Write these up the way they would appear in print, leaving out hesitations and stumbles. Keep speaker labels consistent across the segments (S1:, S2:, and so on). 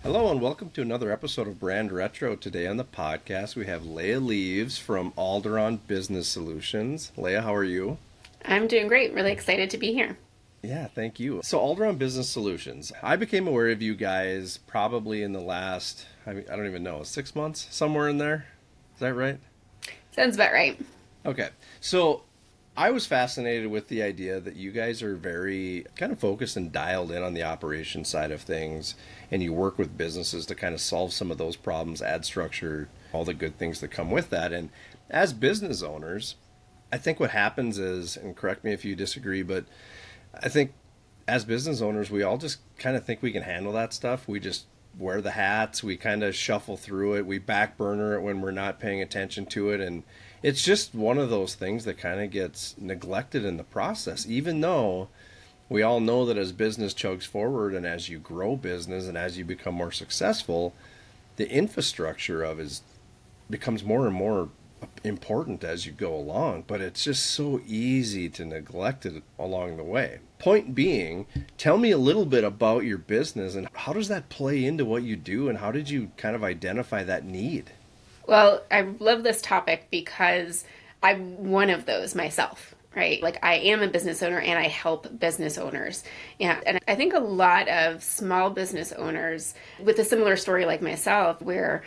S1: Hello and welcome to another episode of Brand Retro. Today on the podcast we have Leah Leaves from Alderdaan Business Solutions. Leah, how are you?
S2: I'm doing great. Really excited to be here.
S1: Yeah, thank you. So Alderdaan Business Solutions. I became aware of you guys probably in the last, I don't even know, 6 months, somewhere in there. Is that right?
S2: Sounds about right.
S1: Okay. So I was fascinated with the idea that you guys are very kind of focused and dialed in on the operation side of things, and you work with businesses to kind of solve some of those problems, add structure, all the good things that come with that. And as business owners, I think what happens is, and correct me if you disagree, but I think as business owners, we all just kind of think we can handle that stuff. We just wear the hats, we kind of shuffle through it, we back burner it when we're not paying attention to it. And it's just one of those things that kind of gets neglected in the process, even though we all know that as business chugs forward and as you grow business and as you become more successful, the infrastructure of is becomes more and more important as you go along, but it's just so easy to neglect it along the way. Point being, tell me a little bit about your business and how does that play into what you do and how did you kind of identify that need?
S2: Well, I love this topic because I'm one of those myself, right? Like I am a business owner and I help business owners. Yeah. And I think a lot of small business owners with a similar story like myself, where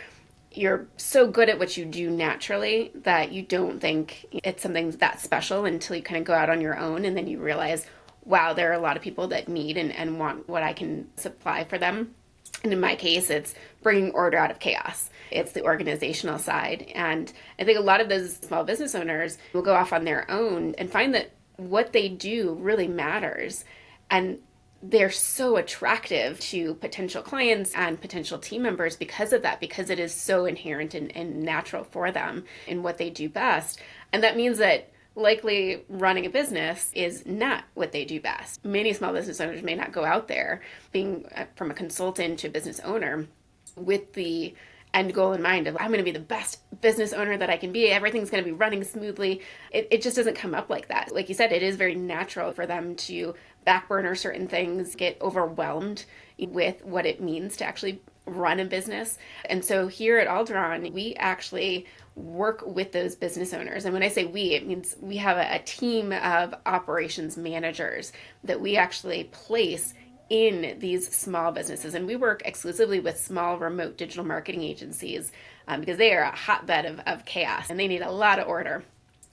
S2: you're so good at what you do naturally that you don't think it's something that special until you kind of go out on your own and then you realize, wow, there are a lot of people that need and want what I can supply for them. And in my case, it's bringing order out of chaos. It's the organizational side. And I think a lot of those small business owners will go off on their own and find that what they do really matters. And they're so attractive to potential clients and potential team members because of that, because it is so inherent and natural for them in what they do best. And that means that likely running a business is not what they do best. Many small business owners may not go out there being from a consultant to a business owner with the end goal in mind of I'm going to be the best business owner that I can be. Everything's going to be running smoothly. It just doesn't come up like that. Like you said, it is very natural for them to back burner certain things, get overwhelmed with what it means to actually run a business. And so here at Aldarone, we actually work with those business owners. And when I say we, it means we have a team of operations managers that we actually place in these small businesses. And we work exclusively with small remote digital marketing agencies because they are a hotbed of chaos and they need a lot of order.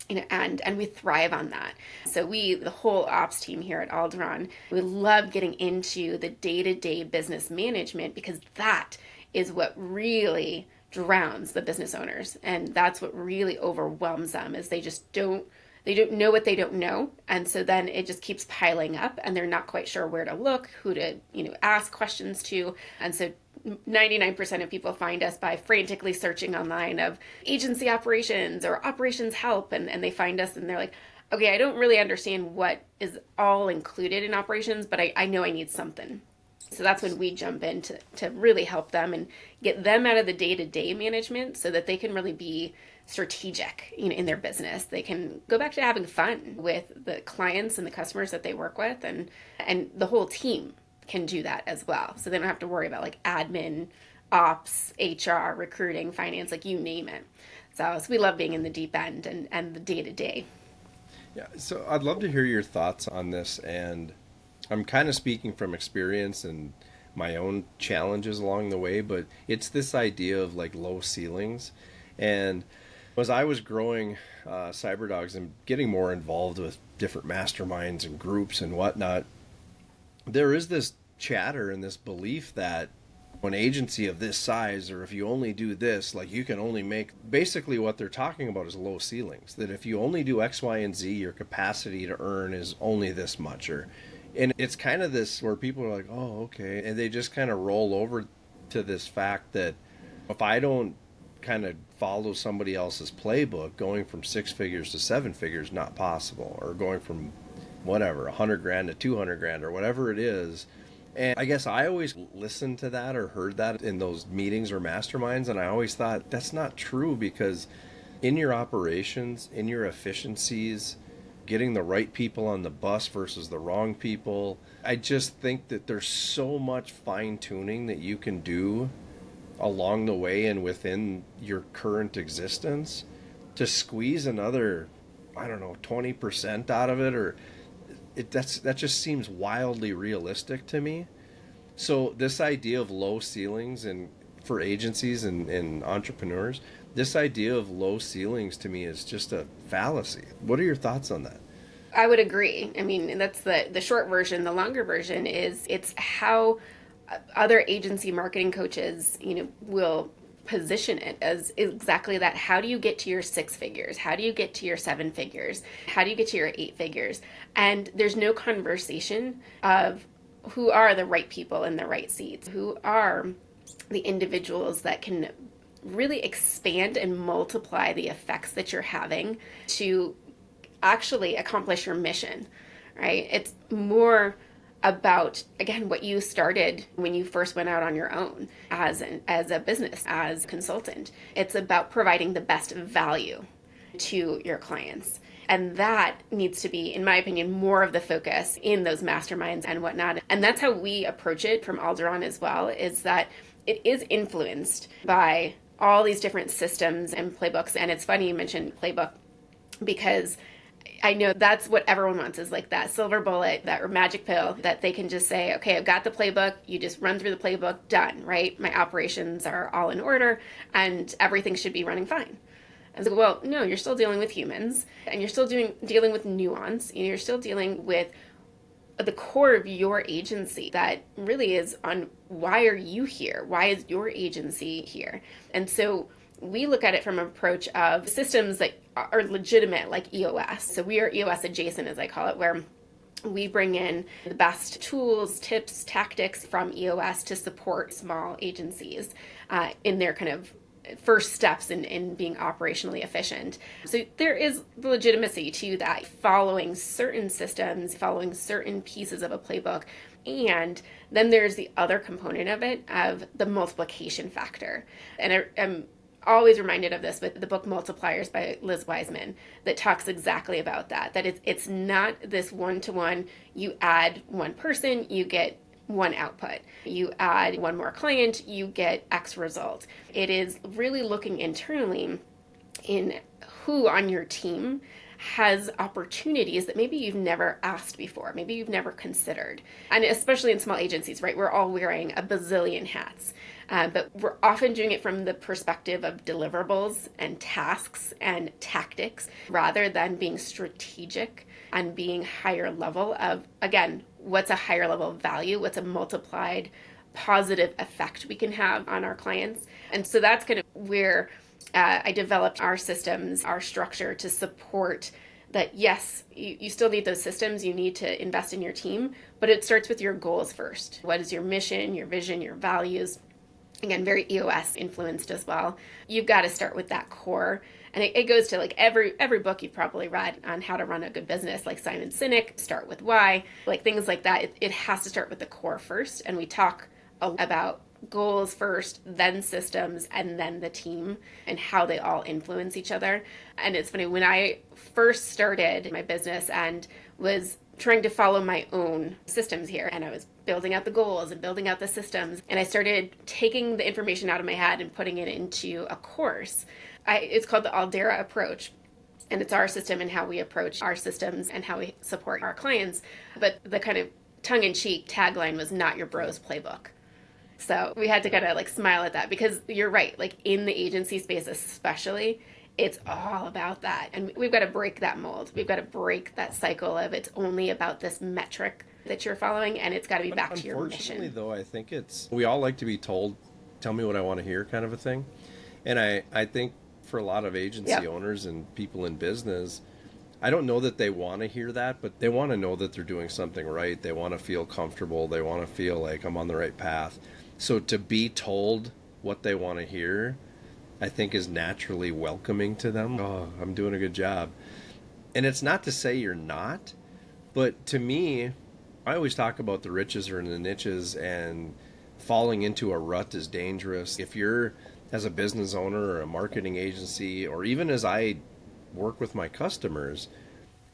S2: And we thrive on that. So the whole ops team here at Aldarone, we love getting into the day-to-day business management because that is what really drowns the business owners. And that's what really overwhelms them is they don't know what they don't know. And so then it just keeps piling up and they're not quite sure where to look, who to, ask questions to. And so 99% of people find us by frantically searching online of agency operations or operations help. And they find us and they're like, okay, I don't really understand what is all included in operations, but I know I need something. So that's when we jump in to really help them and get them out of the day-to-day management so that they can really be strategic, in their business. They can go back to having fun with the clients and the customers that they work with, and the whole team can do that as well. So they don't have to worry about like admin, ops, HR, recruiting, finance, like you name it. So we love being in the deep end and the day-to-day.
S1: Yeah, so I'd love to hear your thoughts on this, and I'm kind of speaking from experience and my own challenges along the way, but it's this idea of like low ceilings. And as I was growing CyberDogs and getting more involved with different masterminds and groups and whatnot, there is this chatter and this belief that an agency of this size, or if you only do this, like you can only make, basically what they're talking about is low ceilings, that if you only do X, Y, and Z, your capacity to earn is only this much. And it's kind of this where people are like, oh, okay. And they just kind of roll over to this fact that if I don't kind of follow somebody else's playbook, going from 6 figures to 7 figures, not possible, or going from whatever, 100 grand to 200 grand or whatever it is. And I guess I always listened to that or heard that in those meetings or masterminds. And I always thought that's not true, because in your operations, in your efficiencies, getting the right people on the bus versus the wrong people. I just think that there's so much fine tuning that you can do along the way and within your current existence to squeeze another, I don't know, 20% out of it, or that just seems wildly realistic to me. So this idea of low ceilings and for agencies and entrepreneurs, this idea of low ceilings to me is just a fallacy. What are your thoughts on that?
S2: I would agree. I mean, that's the short version. The longer version is it's how other agency marketing coaches, will position it as exactly that. How do you get to your six figures? How do you get to your seven figures? How do you get to your eight figures? And there's no conversation of who are the right people in the right seats, who are the individuals that can really expand and multiply the effects that you're having to actually accomplish your mission, right? It's more about, again, what you started when you first went out on your own as a business, as a consultant. It's about providing the best value to your clients. And that needs to be, in my opinion, more of the focus in those masterminds and whatnot. And that's how we approach it from Aldarone as well, is that it is influenced by all these different systems and playbooks. And it's funny you mentioned playbook, because I know that's what everyone wants, is like that silver bullet, that magic pill that they can just say, okay, I've got the playbook. You just run through the playbook, done, right? My operations are all in order and everything should be running fine. I was like, well, no, you're still dealing with humans and you're still dealing with nuance. You're still dealing with the core of your agency that really is on why are you here? Why is your agency here? And so we look at it from an approach of systems that are legitimate, like EOS. So we are EOS adjacent, as I call it, where we bring in the best tools, tips, tactics from EOS to support small agencies in their kind of first steps in being operationally efficient. So there is legitimacy to that, following certain systems, following certain pieces of a playbook. And then there's the other component of it, of the multiplication factor. And I'm always reminded of this with the book Multipliers by Liz Wiseman, that talks exactly about that, that it's not this one-to-one, you add one person, you get one output. You add one more client, you get X result. It is really looking internally in who on your team has opportunities that maybe you've never asked before, maybe you've never considered. And especially in small agencies, right? We're all wearing a bazillion hats. But we're often doing it from the perspective of deliverables and tasks and tactics rather than being strategic and being higher level of, again, what's a higher level of value, what's a multiplied positive effect we can have on our clients. And so that's kind of where I developed our systems, our structure to support that. Yes, you still need those systems, you need to invest in your team, but it starts with your goals first. What is your mission, your vision, your values? Again, very EOS influenced as well. You've got to start with that core. And it goes to like every book you've probably read on how to run a good business, like Simon Sinek, Start With Why, like things like that. It has to start with the core first. And we talk about goals first, then systems, and then the team and how they all influence each other. And it's funny, when I first started my business and was trying to follow my own systems here, and I was building out the goals and building out the systems, and I started taking the information out of my head and putting it into a course. It's called the Alderdaan Approach, and it's our system and how we approach our systems and how we support our clients. But the kind of tongue-in-cheek tagline was "Not Your Bro's Playbook." So we had to kind of like smile at that, because you're right, like in the agency space especially, it's all about that. And we've got to break that mold. We've got to break that cycle of it's only about this metric that you're following, and it's got to be back to your mission.
S1: Unfortunately, though, I think we all like to be told, tell me what I want to hear kind of a thing. And I think for a lot of agency owners and people in business, I don't know that they want to hear that, but they want to know that they're doing something right. They want to feel comfortable. They want to feel like I'm on the right path. So to be told what they want to hear, I think is naturally welcoming to them. Oh, I'm doing a good job. And it's not to say you're not, but to me, I always talk about the riches are in the niches, and falling into a rut is dangerous. If you're, as a business owner or a marketing agency, or even as I work with my customers,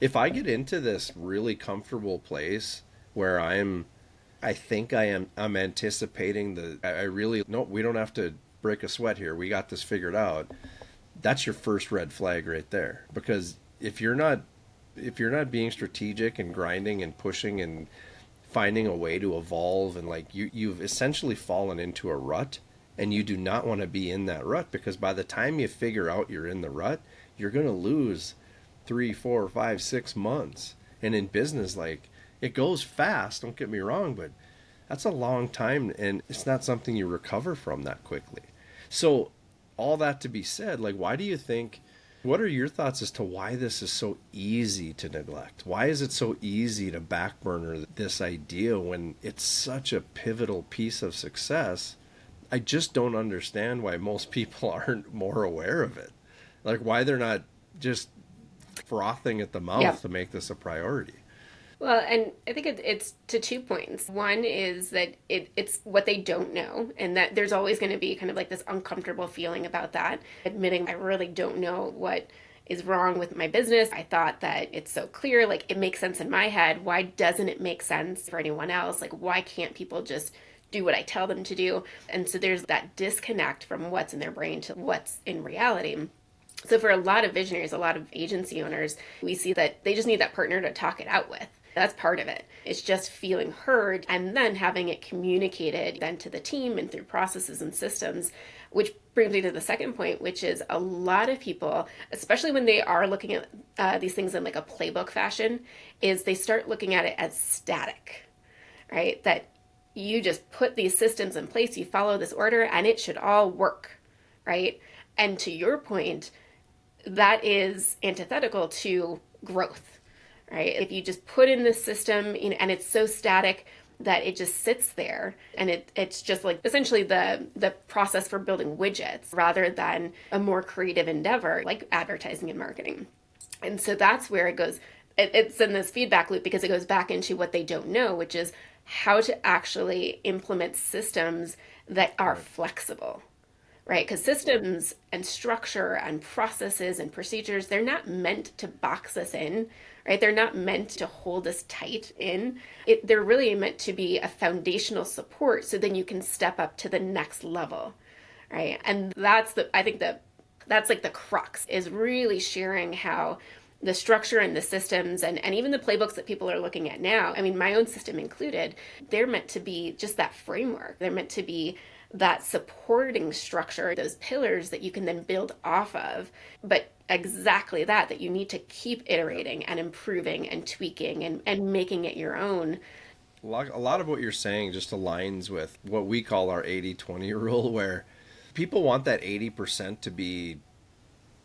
S1: if I get into this really comfortable place where I think I'm anticipating I really, no, we don't have to break a sweat here. We got this figured out. That's your first red flag right there. Because if you're not being strategic and grinding and pushing and finding a way to evolve, and like you've essentially fallen into a rut, and you do not want to be in that rut, because by the time you figure out you're in the rut, you're going to lose 3, 4, 5, 6 months. And in business, like, it goes fast, don't get me wrong, but that's a long time, and it's not something you recover from that quickly. So all that to be said, like, why do you think, what are your thoughts as to why this is so easy to neglect? Why is it so easy to backburner this idea when it's such a pivotal piece of success? I just don't understand why most people aren't more aware of it. Like, why they're not just frothing at the
S2: Yeah.
S1: mouth to make this a priority.
S2: Well, and I think it's to 2 points. One is that it's what they don't know, and that there's always going to be kind of like this uncomfortable feeling about that, admitting I really don't know what is wrong with my business. I thought that it's so clear, like it makes sense in my head. Why doesn't it make sense for anyone else? Like, why can't people just do what I tell them to do? And so there's that disconnect from what's in their brain to what's in reality. So for a lot of visionaries, a lot of agency owners, we see that they just need that partner to talk it out with. That's part of it. It's just feeling heard and then having it communicated then to the team and through processes and systems, which brings me to the second point, which is a lot of people, especially when they are looking at these things in like a playbook fashion, is they start looking at it as static, right? That you just put these systems in place, you follow this order, and it should all work, right? And to your point, that is antithetical to growth, right? If you just put in this system, and it's so static that it just sits there, and it's just like essentially the process for building widgets rather than a more creative endeavor like advertising and marketing. And so that's where it goes. It's in this feedback loop because it goes back into what they don't know, which is how to actually implement systems that are flexible, right? Because systems and structure and processes and procedures, they're not meant to box us in, right? They're not meant to hold us tight in. They're really meant to be a foundational support so then you can step up to the next level, right? And I think that's like the crux, is really sharing how the structure and the systems and even the playbooks that people are looking at now, I mean, my own system included, they're meant to be just that framework. They're meant to be that supporting structure, those pillars that you can then build off of. But exactly that you need to keep iterating and improving and tweaking and making it your own.
S1: A lot of what you're saying just aligns with what we call our 80/20 rule, where people want that 80% to be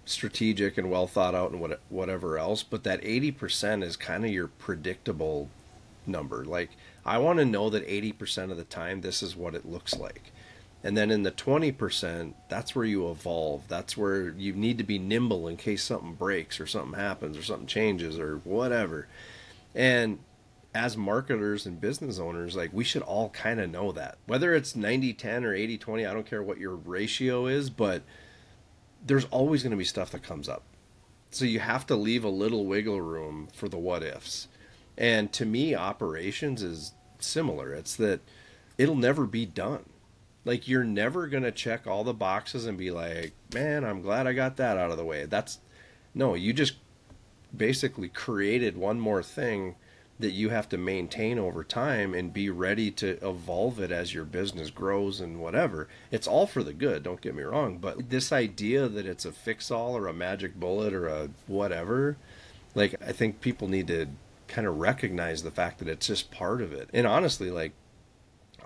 S1: strategic and well thought out and whatever else, but that 80% is kind of your predictable number. Like, I want to know that 80% of the time this is what it looks like. And then in the 20%, that's where you evolve. That's where you need to be nimble in case something breaks or something happens or something changes or whatever. And as marketers and business owners, like, we should all kind of know that. Whether it's 90/10 or 80/20, I don't care what your ratio is, but there's always going to be stuff that comes up. So you have to leave a little wiggle room for the what ifs. And to me, operations is similar. It's that it'll never be done. Like, you're never going to check all the boxes and be like, man, I'm glad I got that out of the way. That's no, you just basically created one more thing that you have to maintain over time and be ready to evolve it as your business grows and whatever. It's all for the good, don't get me wrong, but this idea that it's a fix all or a magic bullet or a whatever, like, I think people need to kind of recognize the fact that it's just part of it. And honestly, like,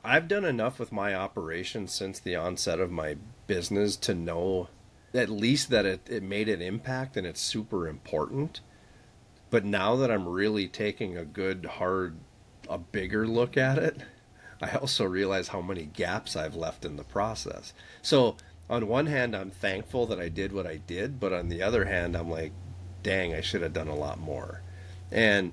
S1: I've done enough with my operation since the onset of my business to know at least that it made an impact and it's super important. But now that I'm really taking a good, hard, a bigger look at it, I also realize how many gaps I've left in the process. So, on one hand, I'm thankful that I did what I did, but on the other hand, I'm like, dang, I should have done a lot more. And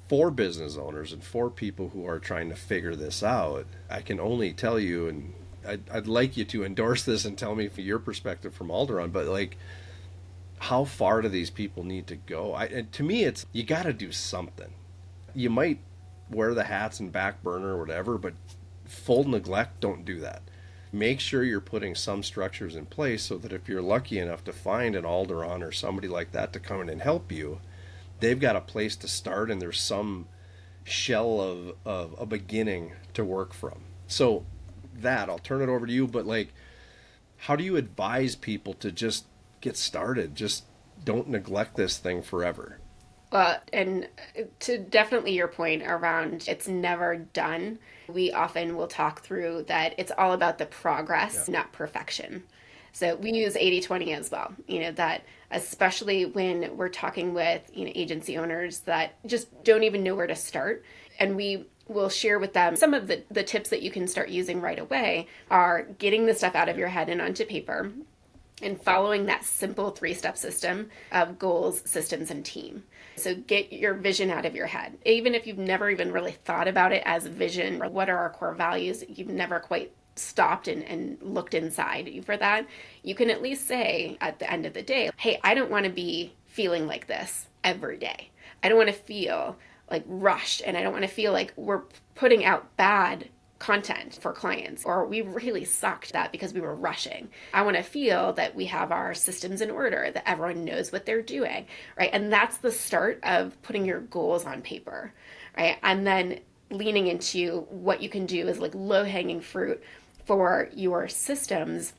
S1: for business owners and for people who are trying to figure this out, I can only tell you, and I'd like you to endorse this and tell me your perspective from Aldarone, but like, how far do these people need to go? And to me, it's you got to do something. You might wear the hats and back burner or whatever, but full neglect, don't do that. Make sure you're putting some structures in place so that if you're lucky enough to find an Aldarone or somebody like that to come in and help you, they've got a place to start and there's some shell of a beginning to work from. So that, I'll turn it over to you, but like, how do you advise people to just get started? Just don't neglect this thing forever.
S2: Well, and to definitely your point around it's never done, we often will talk through that it's all about the
S1: Yeah.
S2: progress, not perfection. So we use 80/20 as well, that especially when we're talking with, agency owners that just don't even know where to start. And we will share with them some of the tips that you can start using right away are getting the stuff out of your head and onto paper and following that simple 3-step system of goals, systems, and team. So get your vision out of your head. Even if you've never even really thought about it as a vision, or what are our core values, you've never quite stopped and looked inside for that, you can at least say at the end of the day, hey, I don't want to be feeling like this every day. I don't want to feel like rushed, and I don't want to feel like we're putting out bad content for clients, or we really sucked that because we were rushing. I want to feel that we have our systems in order, that everyone knows what they're doing, right? And that's the start of putting your goals on paper, right? And then leaning into what you can do is like low-hanging fruit for your systems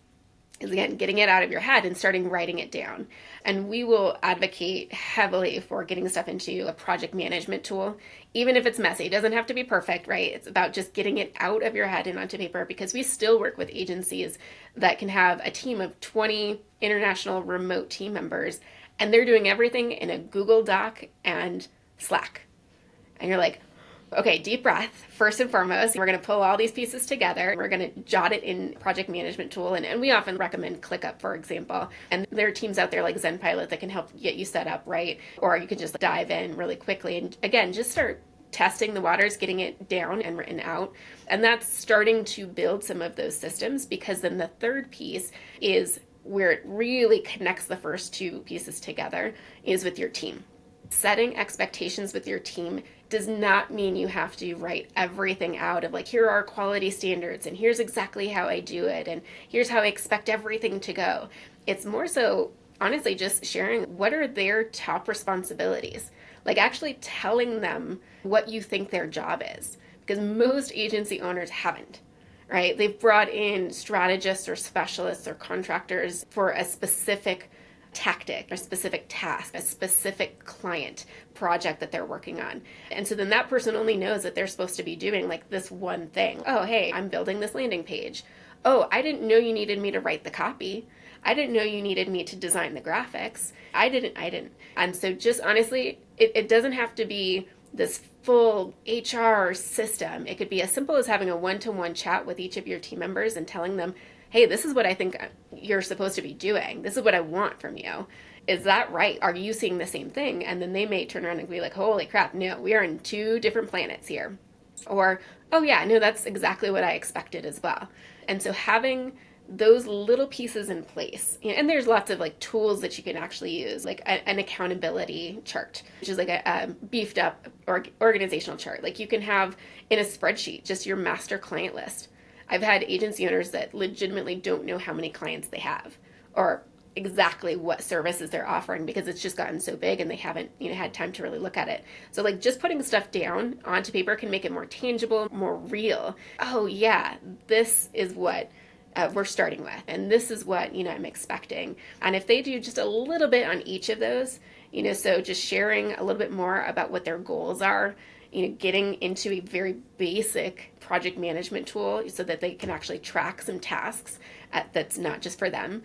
S2: is, again, getting it out of your head and starting writing it down. And we will advocate heavily for getting stuff into a project management tool, even if it's messy. It doesn't have to be perfect, right? It's about just getting it out of your head and onto paper, because we still work with agencies that can have a team of 20 international remote team members, and they're doing everything in a Google Doc and Slack. And you're like, okay, deep breath. First and foremost, we're going to pull all these pieces together. We're going to jot it in project management tool. And we often recommend ClickUp, for example. And there are teams out there like ZenPilot that can help get you set up, right? Or you can just dive in really quickly. And again, just start testing the waters, getting it down and written out. And that's starting to build some of those systems, because then the third piece is where it really connects the first two pieces together is with your team. Setting expectations with your team does not mean you have to write everything out of like, here are our quality standards and here's exactly how I do it and here's how I expect everything to go. It's more so honestly just sharing what are their top responsibilities, like actually telling them what you think their job is, because most agency owners haven't, right? They've brought in strategists or specialists or contractors for a specific tactic, a specific task, a specific client project that they're working on. And so then that person only knows that they're supposed to be doing like this one thing. Oh, hey, I'm building this landing page. Oh, I didn't know you needed me to write the copy. I didn't know you needed me to design the graphics. I didn't. And so just honestly, it doesn't have to be this full HR system. It could be as simple as having a one-to-one chat with each of your team members and telling them, hey, this is what I think you're supposed to be doing. This is what I want from you. Is that right? Are you seeing the same thing? And then they may turn around and be like, holy crap, no, we are in 2 different planets here. Or, oh yeah, no, that's exactly what I expected as well. And so having those little pieces in place, and there's lots of like tools that you can actually use, like an accountability chart, which is like a beefed up organizational chart. Like you can have in a spreadsheet just your master client list. I've had agency owners that legitimately don't know how many clients they have or exactly what services they're offering because it's just gotten so big and they haven't had time to really look at it. So like just putting stuff down onto paper can make it more tangible, more real. Oh yeah, this is what we're starting with, and this is what I'm expecting. And if they do just a little bit on each of those, so just sharing a little bit more about what their goals are, getting into a very basic project management tool so that they can actually track some tasks that's not just for them,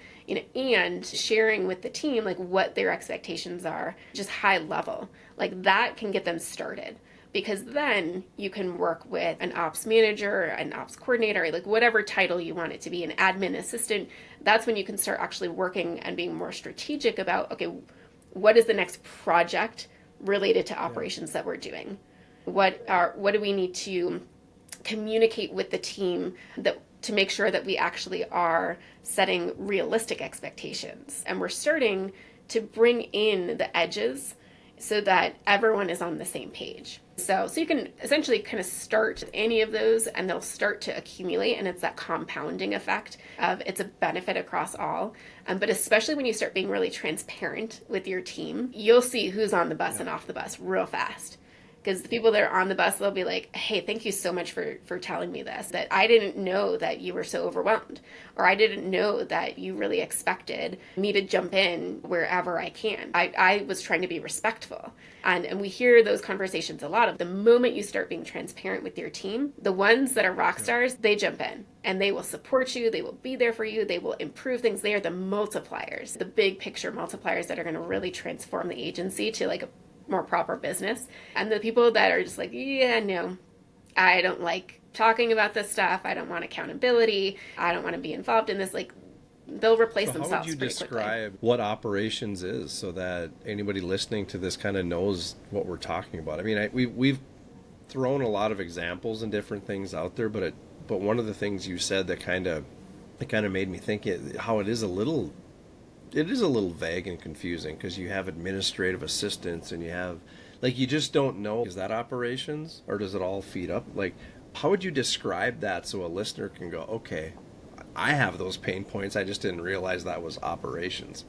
S2: and sharing with the team like what their expectations are, just high level, like that can get them started. Because then you can work with an ops manager, an ops coordinator, like whatever title you want it to be, an admin assistant. That's when you can start actually working and being more strategic about, okay, what is the next project related to operations that we're doing? What do we need to communicate with the team that to make sure that we actually are setting realistic expectations, and we're starting to bring in the edges so that everyone is on the same page. So you can essentially kind of start any of those and they'll start to accumulate, and it's that compounding effect of it's a benefit across all. But especially when you start being really transparent with your team, you'll see who's on the bus and off the bus real fast. Because the people that are on the bus, they'll be like, hey, thank you so much for telling me this, that I didn't know that you were so overwhelmed, or I didn't know that you really expected me to jump in wherever I can. I was trying to be respectful. And we hear those conversations a lot of the moment you start being transparent with your team, the ones that are rock stars, they jump in and they will support you. They will be there for you. They will improve things. They are the multipliers, the big picture multipliers that are going to really transform the agency to like a more proper business. And the people that are just like, yeah, no, I don't like talking about this stuff. I don't want accountability. I don't want to be involved in this. Like, they'll replace themselves.
S1: How would you describe what operations is so that anybody listening to this kind of knows what we're talking about? I mean, we've thrown a lot of examples and different things out there, but one of the things you said that kind of made me think how it is a little vague and confusing, because you have administrative assistants and you have, like, you just don't know, is that operations or does it all feed up? Like, how would you describe that so a listener can go, okay, I have those pain points, I just didn't realize that was operations?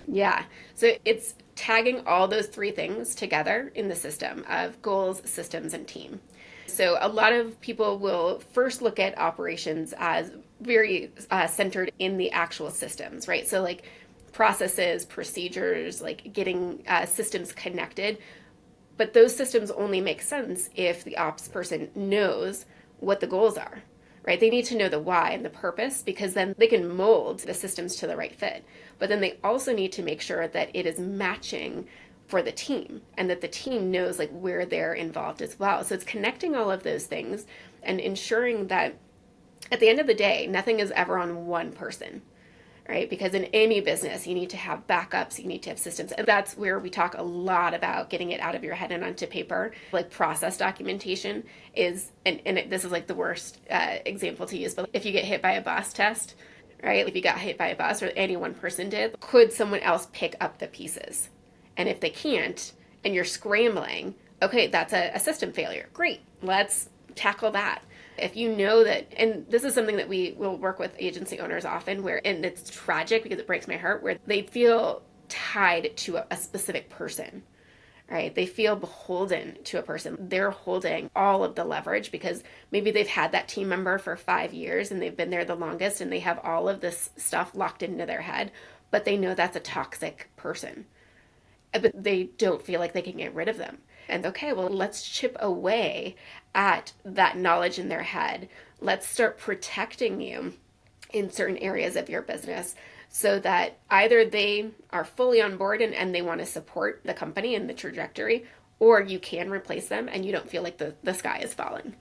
S2: Yeah. So it's tagging all those three things together in the system of goals, systems, and team. So a lot of people will first look at operations as very centered in the actual systems, right? So like processes, procedures, like getting systems connected. But those systems only make sense if the ops person knows what the goals are, right? They need to know the why and the purpose, because then they can mold the systems to the right fit. But then they also need to make sure that it is matching for the team and that the team knows like where they're involved as well. So it's connecting all of those things and ensuring that at the end of the day, nothing is ever on one person, right? Because in any business, you need to have backups, you need to have systems. And that's where we talk a lot about getting it out of your head and onto paper. Like process documentation is, this is like the worst example to use, but if you get hit by a bus test, right? If you got hit by a bus or any one person did, could someone else pick up the pieces? And if they can't, and you're scrambling, okay, that's a system failure. Great, let's tackle that. If you know that, and this is something that we will work with agency owners often where, and it's tragic because it breaks my heart, where they feel tied to a specific person, right? They feel beholden to a person. They're holding all of the leverage because maybe they've had that team member for 5 years and they've been there the longest and they have all of this stuff locked into their head, but they know that's a toxic person. But they don't feel like they can get rid of them. And okay, well, let's chip away at that knowledge in their head. Let's start protecting you in certain areas of your business so that either they are fully on board and they want to support the company and the trajectory, or you can replace them and you don't feel like the sky is falling,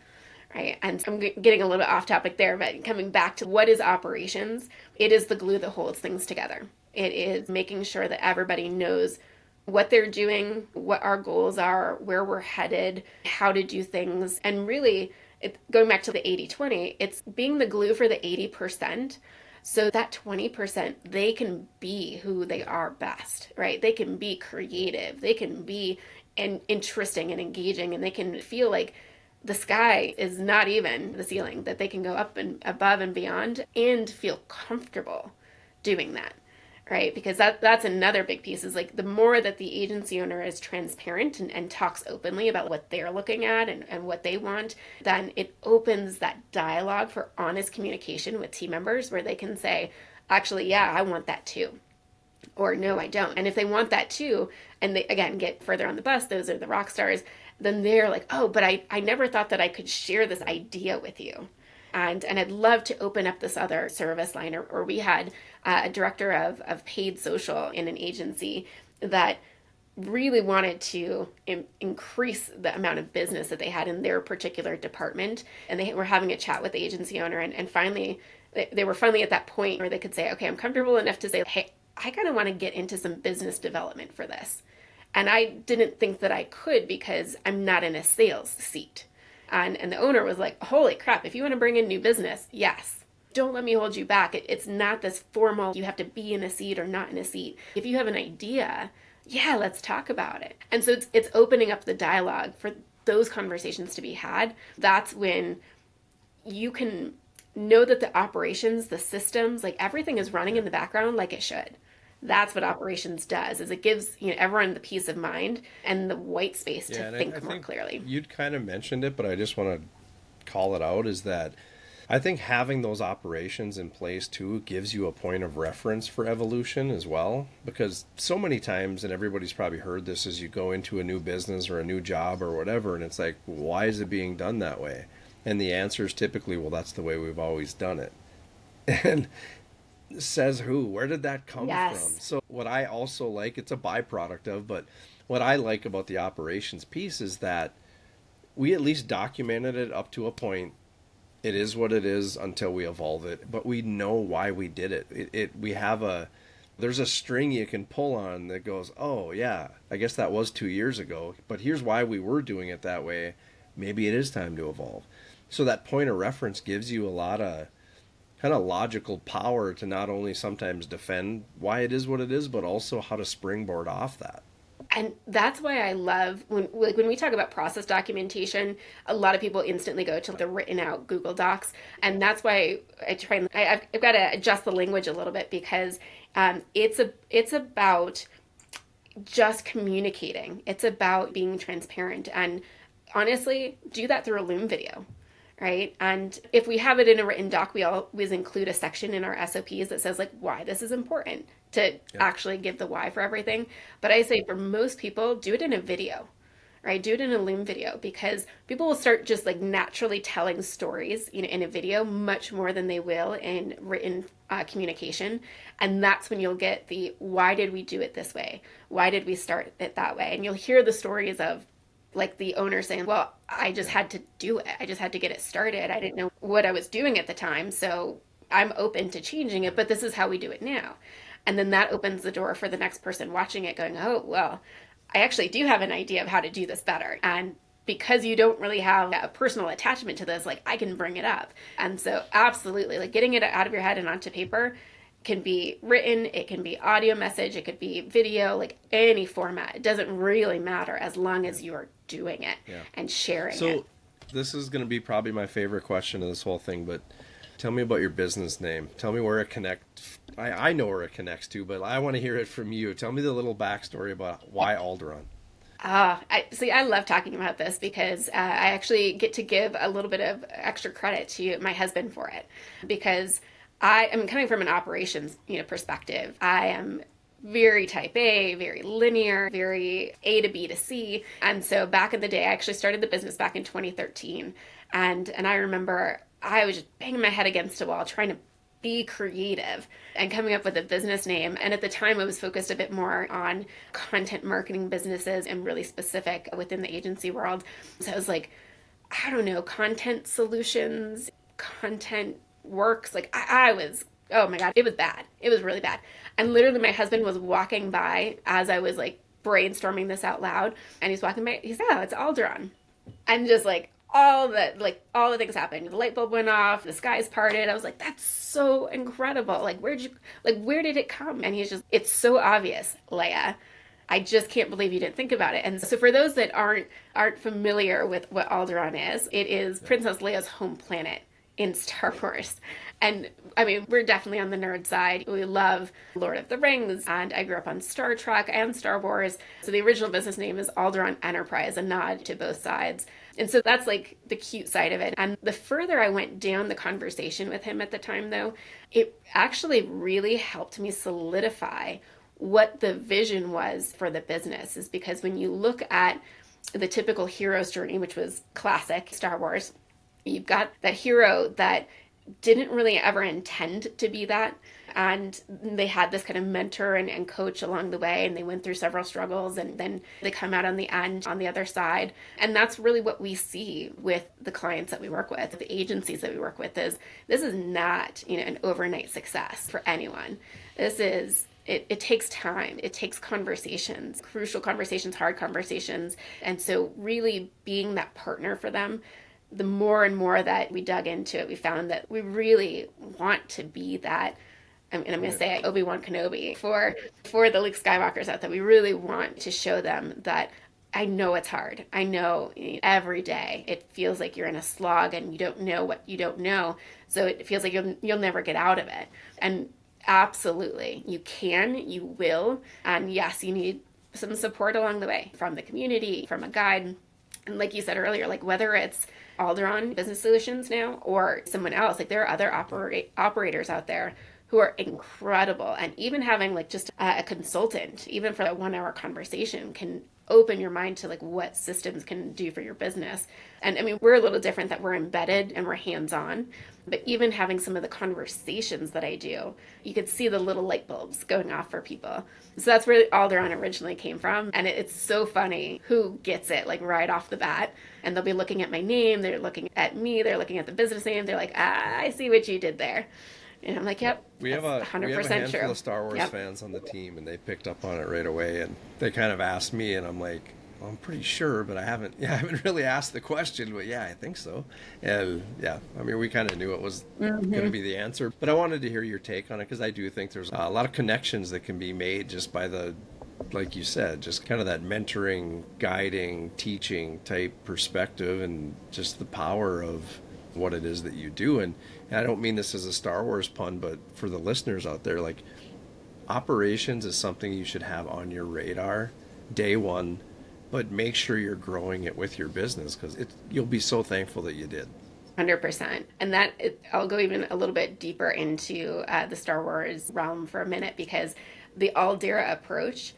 S2: right? And I'm getting a little bit off topic there, but coming back to what is operations, it is the glue that holds things together. It is making sure that everybody knows what they're doing, what our goals are, where we're headed, how to do things. And really, going back to the 80-20, it's being the glue for the 80% so that 20%, they can be who they are best, right? They can be creative, they can be interesting and engaging, and they can feel like the sky is not even the ceiling, that they can go up and above and beyond and feel comfortable doing that. Right? Because that's another big piece is like the more that the agency owner is transparent and talks openly about what they're looking at and what they want, then it opens that dialogue for honest communication with team members where they can say, actually, yeah, I want that too. Or no, I don't. And if they want that too, and they, again, get further on the bus, those are the rock stars, then they're like, oh, but I never thought that I could share this idea with you. And I'd love to open up this other service line. Or we had a director of paid social in an agency that really wanted to increase the amount of business that they had in their particular department. And they were having a chat with the agency owner. And finally, they were finally at that point where they could say, okay, I'm comfortable enough to say, hey, I kind of want to get into some business development for this. And I didn't think that I could because I'm not in a sales seat. And the owner was like, holy crap, if you want to bring in new business, yes. Don't let me hold you back. It's not this formal, you have to be in a seat or not in a seat. If you have an idea, yeah, let's talk about it. And so it's opening up the dialogue for those conversations to be had. That's when you can know that the operations, the systems, like everything is running in the background like it should. That's what operations does, is it gives everyone the peace of mind and the white space
S1: Yeah,
S2: to
S1: and I
S2: think more
S1: think
S2: clearly.
S1: you'd kind of mentioned it, but I just want to call it out is that I think having those operations in place too gives you a point of reference for evolution as well. Because so many times, and everybody's probably heard this, as you go into a new business or a new job or whatever, and it's like, why is it being done that way? And the answer is typically, well, that's the way we've always done it. And says who? Where did that come from?
S2: Yes.
S1: So, what I also like, it's a byproduct of, but what I like about the operations piece is that we at least documented it up to a point. It is what it is until we evolve it, but we know why we did it. We have there's a string you can pull on that goes, oh yeah, I guess that was 2 years ago, but here's why we were doing it that way. Maybe it is time to evolve. So that point of reference gives you a lot of kind of logical power to not only sometimes defend why it is what it is, but also how to springboard off that.
S2: And that's why I love when we talk about process documentation, a lot of people instantly go to the written out Google Docs. And that's why I try and I've got to adjust the language a little bit, because it's about just communicating. It's about being transparent, and honestly, do that through a Loom video, right? And if we have it in a written doc, we always include a section in our SOPs that says like why this is important, to actually give the why for everything. But I say for most people, do it in a video, right? Do it in a Loom video, because people will start just like naturally telling stories, in a video much more than they will in written communication. And that's when you'll get the why did we do it this way? Why did we start it that way? And you'll hear the stories of like the owner saying, well, I just had to do it. I just had to get it started. I didn't know what I was doing at the time. So I'm open to changing it, but this is how we do it now. And then that opens the door for the next person watching it going, oh, well, I actually do have an idea of how to do this better. And because you don't really have a personal attachment to this, like I can bring it up. And so absolutely, like getting it out of your head and onto paper can be written, it can be audio message, it could be video, like any format. It doesn't really matter as long as you're doing it and sharing it.
S1: So this is going to be probably my favorite question of this whole thing, but tell me about your business name. Tell me where it connects. I know where it connects to, but I want to hear it from you. Tell me the little backstory about why Aldarone.
S2: I love talking about this because I actually get to give a little bit of extra credit to my husband for it, because I am coming from an operations, perspective. I am very type A, very linear, very A to B to C. And so back in the day, I actually started the business back in 2013. And I remember I was just banging my head against a wall trying to be creative and coming up with a business name. And at the time, I was focused a bit more on content marketing businesses and really specific within the agency world. So I was like, I don't know, content solutions, content works. Like I was, oh my God, it was bad. It was really bad. And literally my husband was walking by as I was like brainstorming this out loud. And he's walking by, he's like, oh, it's Alderdaan. And just like, all the things happened. The light bulb went off, the skies parted. I was like, that's so incredible. Like, where did it come? And he's just, it's so obvious, Leah. I just can't believe you didn't think about it. And so for those that aren't familiar with what Aldarone is, it is Princess Leia's home planet in Star Wars. And I mean, we're definitely on the nerd side. We love Lord of the Rings, and I grew up on Star Trek and Star Wars. So the original business name is Alderdaan Enterprise, a nod to both sides. And so that's like the cute side of it. And the further I went down the conversation with him at the time, though, it actually really helped me solidify what the vision was for the business. Is because when you look at the typical hero's journey, which was classic Star Wars, you've got that hero that didn't really ever intend to be that. And they had this kind of mentor and coach along the way, and they went through several struggles, and then they come out on the end, on the other side. And that's really what we see with the clients that we work with, the agencies that we work with, is this is not, an overnight success for anyone. This is, it takes time. It takes conversations, crucial conversations, hard conversations. And so really being that partner for them, the more and more that we dug into it, we found that we really want to be that. And I'm going to say Obi-Wan Kenobi for the Luke Skywalkers out there. We really want to show them that I know it's hard. I know every day it feels like you're in a slog and you don't know what you don't know. So it feels like you'll never get out of it. And absolutely, you can, you will. And yes, you need some support along the way from the community, from a guide. And like you said earlier, like whether it's Alderdaan Business Solutions now or someone else, like there are other operators out there who are incredible. And even having like just a consultant, even for a 1 hour conversation, can open your mind to like what systems can do for your business. And I mean, we're a little different that we're embedded and we're hands-on, but even having some of the conversations that I do, you could see the little light bulbs going off for people. So that's where Aldarone originally came from. And it's so funny who gets it like right off the bat. And they'll be looking at my name, they're looking at me, they're looking at the business name, they're like, I see what you did there. And I'm like, yep,
S1: we have a
S2: 100%
S1: handful
S2: true.
S1: of Star Wars fans on the team, and they picked up on it right away. And they kind of asked me, and I'm like, well, I'm pretty sure, but I haven't really asked the question. But yeah, I think so. And yeah, I mean, we kind of knew it was going to be the answer. But I wanted to hear your take on it because I do think there's a lot of connections that can be made just by the, like you said, just kind of that mentoring, guiding, teaching type perspective, and just the power of what it is that you do. And I don't mean this as a Star Wars pun, but for the listeners out there, like operations is something you should have on your radar day one, but make sure you're growing it with your business because you'll be so thankful that you did.
S2: 100%. And I'll go even a little bit deeper into the Star Wars realm for a minute, because the Aldera approach,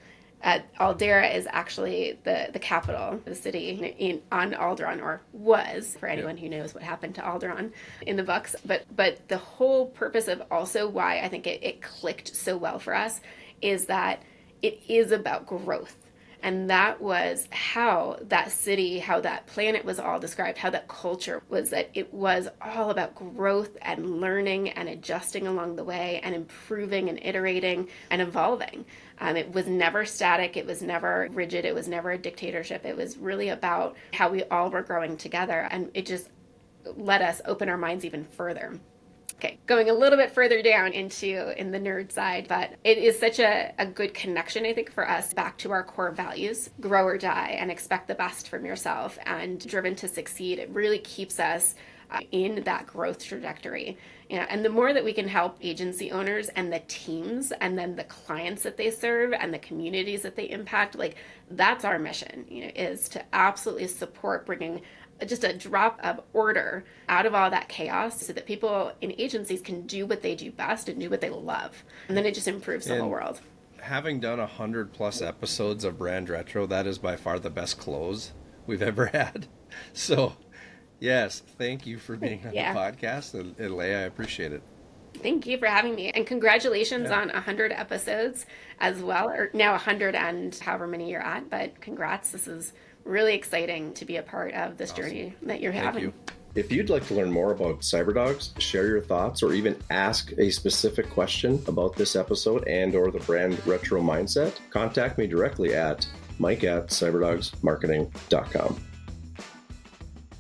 S2: Aldera is actually the capital of the city on Alderdaan, or was, for anyone who knows what happened to Alderdaan in the books. But the whole purpose of also why I think it clicked so well for us is that it is about growth. And that was how that city, how that planet was all described, how that culture was, that it was all about growth and learning and adjusting along the way and improving and iterating and evolving. It was never static. It was never rigid. It was never a dictatorship. It was really about how we all were growing together. And it just let us open our minds even further. Okay, going a little bit further down in the nerd side, but it is such a good connection, I think, for us back to our core values: grow or die, and expect the best from yourself, and driven to succeed. It really keeps us in that growth trajectory. And the more that we can help agency owners and the teams and then the clients that they serve and the communities that they impact, like that's our mission, is to absolutely support bringing just a drop of order out of all that chaos so that people in agencies can do what they do best and do what they love. And then it just improves the whole world.
S1: Having done 100+ episodes of Brand Retro, that is by far the best close we've ever had. So, yes, thank you for being on the podcast. And Leah, I appreciate it.
S2: Thank you for having me. And congratulations on 100 episodes as well, or now 100 and however many you're at. But congrats. This is really exciting to be a part of this journey that you're having.
S1: Thank you.
S3: If you'd like to learn more about CyberDogs, share your thoughts, or even ask a specific question about this episode and or the Brand Retro mindset, contact me directly at mike@cyberdogsmarketing.com.